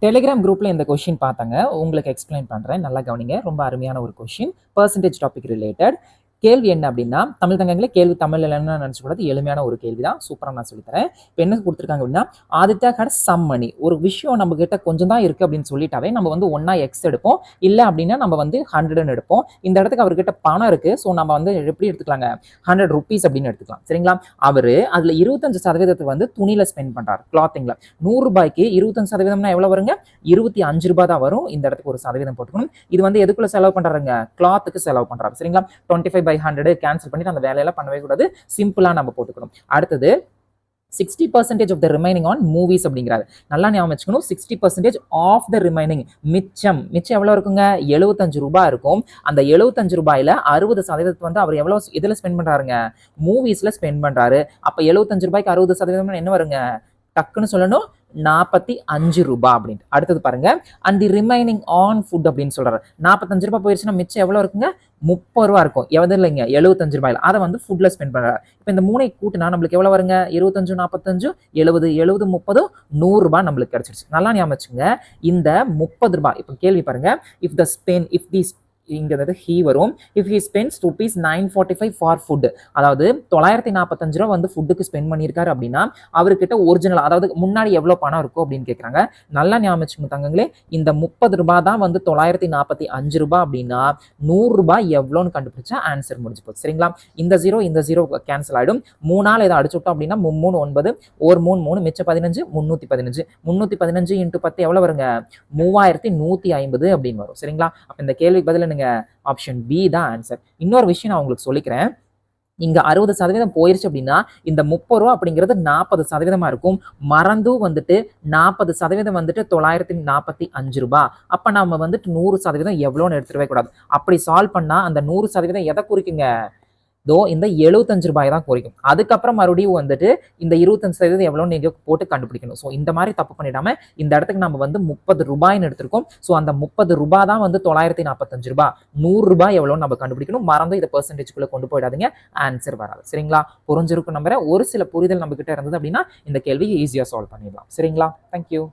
Telegram குரூப்ல இந்த question பார்த்தாங்க. உங்களுக்கு எக்ஸ்பிளைன் பண்றேன். நல்லா கவனிங்க. ரொம்ப அருமையான ஒரு கொஸ்டின். Percentage topic related. கேள்வி என்ன அப்படின்னா, தமிழ் தங்கங்களே கேள்வி தமிழ் இல்லைன்னு நினைச்சக்கூடாது. எளிமையான ஒரு கேள்வி தான். சூப்பரா நான் சொல்லித்தரேன். இப்போ என்ன கொடுத்துருக்காங்க அப்படின்னா, ஆதித்யா ஹேட் சம் மணி. ஒரு விஷயம் நம்ம கிட்ட கொஞ்சம் தான் இருக்கு அப்படின்னு சொல்லிட்டாவே நம்ம வந்து ஒன்னா எக்ஸ் எடுப்போம். இல்லை அப்படின்னா நம்ம வந்து 100 எடுப்போம். இந்த இடத்துக்கு அவர்கிட்ட பணம் இருக்கு. ஸோ நம்ம வந்து எப்படி எடுத்துக்கலாங்க, 100 rupees அப்படின்னு எடுத்துக்கலாம். சரிங்களா? அவரு அதுல 25% வந்து துணியில ஸ்பெண்ட் பண்றாரு, கிளாத்திங்ல. 100 ரூபாய்க்கு 25% எவ்வளவு வருங்க? 25 ரூபாய் தான் வரும். இந்த இடத்துக்கு ஒரு சதவீதம் போட்டுக்கணும். இது வந்து எதுக்குள்ள செலவு பண்றாருங்க? கிளாத்துக்கு செலவு பண்றாரு. சரிங்களா? 25/100 கேன்சல் பண்ணிட்டு அந்த வேலையெல்லாம் பண்ணவே கூடாது. சிம்பிளா நம்ம போட்டுக்கணும். அடுத்தது 60% of the remaining on movies அப்படிங்கிறாரு. நல்லா ஞாபகம் வச்சுக்கணும். 60% of the remaining, மிச்சம் எவ்வளவு இருக்குங்க? 75 ரூபாய் இருக்கும். அந்த 75 ரூபாயில 60% வந்து அவர் எவ்வளவு இதுல ஸ்பெண்ட் பண்றாருங்க? மூவிஸ்ல ஸ்பெண்ட் பண்றாரு. அப்ப 75 ரூபாய்க்கு 60% என்ன வருங்க? டக்குன்னு சொல்லணும், 45 ரூபாய் அப்படின்ட்டு. அடுத்தது பாருங்க, and the remaining on food அப்படின்னு சொல்றாரு. 45 ரூபாய் போயிருச்சுன்னா மிச்சம் எவ்வளவு இருக்குங்க? 30 ரூபாய் இருக்கும். எவது இல்லைங்க, 75 ரூபாயில அதை வந்து ஃபுட்ல ஸ்பெண்ட் பண்றாரு. இப்போ இந்த மூணை கூட்டினா நம்மளுக்கு எவ்வளவு வருங்க? 25, 45, 70, 70, 30, 100 ரூபாய் நம்மளுக்கு கிடைச்சிருச்சு. நல்லா ஞாபகம் வச்சுங்க. இந்த 30 ரூபாய், இப்போ கேள்வி பாருங்க, if the spend if the இங்க ஹீ வரும். If he spends ₹945 for food, அதாவது 945 ரூபாய் வந்து ஃபுட்டுக்கு ஸ்பெண்ட் பண்ணியிருக்காரு அப்படின்னா அவர்கிட்ட ஒரிஜினல், அதாவது முன்னாடி எவ்வளவு பணம் இருக்கும் அப்படின்னு கேட்கறாங்க. நல்லா ஞாபகம் வச்சுக்கோங்க தங்கங்களே. இந்த 30 ரூபாய் தான் வந்து 945 ரூபாய் அப்படின்னா 100 ரூபாய் எவ்வளோன்னு கண்டுபிடிச்சா ஆன்சர் முடிஞ்சு போச்சு. சரிங்களா? இந்த ஜீரோ கேன்சல் ஆயிடும். 3ஆல் இதை அடிச்சு விட்டோம் அப்படின்னா 3 9, ஒரு 3 மிச்சம் 15, 315. 315 இன்ட்டு 10 எவ்வளவு வருங்க? 3150 அப்படின்னு வரும். சரிங்களா? அப்ப இந்த கேள்விக்கு பதில் ஆப்ஷன் பி தான் ஆன்சர். இன்னொரு விஷயம் நான் உங்களுக்கு சொல்லிக்கிறேன். இங்க 60% போயிருச்சு அப்படின்னா இந்த 30 ரூபா அப்படிங்கிறது 40% இருக்கும். மறந்தும் வந்துட்டு 40% வந்துட்டு 945 ரூபாய். அப்ப நம்ம வந்துட்டு 100% எவ்வளோன்னு எடுத்துடவே கூடாது. அப்படி சால்வ் பண்ணா அந்த 100% எதை குறிக்குங்க? இந்த 75 ரூபாய் தான் குறைக்கும். அதுக்கப்புறம் மறுபடியும் வந்துட்டு இந்த 25% எவ்வளோன்னு நீங்க போட்டு கண்டுபிடிக்கணும். ஸோ இந்த மாதிரி தப்பு பண்ணிடாம இந்த இடத்துக்கு நம்ம வந்து 30 ரூபாய்ன்னு எடுத்திருக்கோம். ஸோ அந்த 30 ரூபாய் தான் வந்து 945 ரூபாய். 100 ரூபாய் எவ்வளோன்னு நம்ம கண்டுபிடிக்கணும். மறந்து இதை பெர்சன்டேஜ்குள்ள கொண்டு போயிடாதீங்க, ஆன்சர் வராது. சரிங்களா? புரிஞ்சிருக்கும் நம்புறேன். ஒரு சில புரிதல் நம்ம கிட்ட இருந்தது அப்படின்னா இந்த கேள்வியை ஈஸியா சால்வ் பண்ணிடலாம். சரிங்களா? தேங்க்யூ.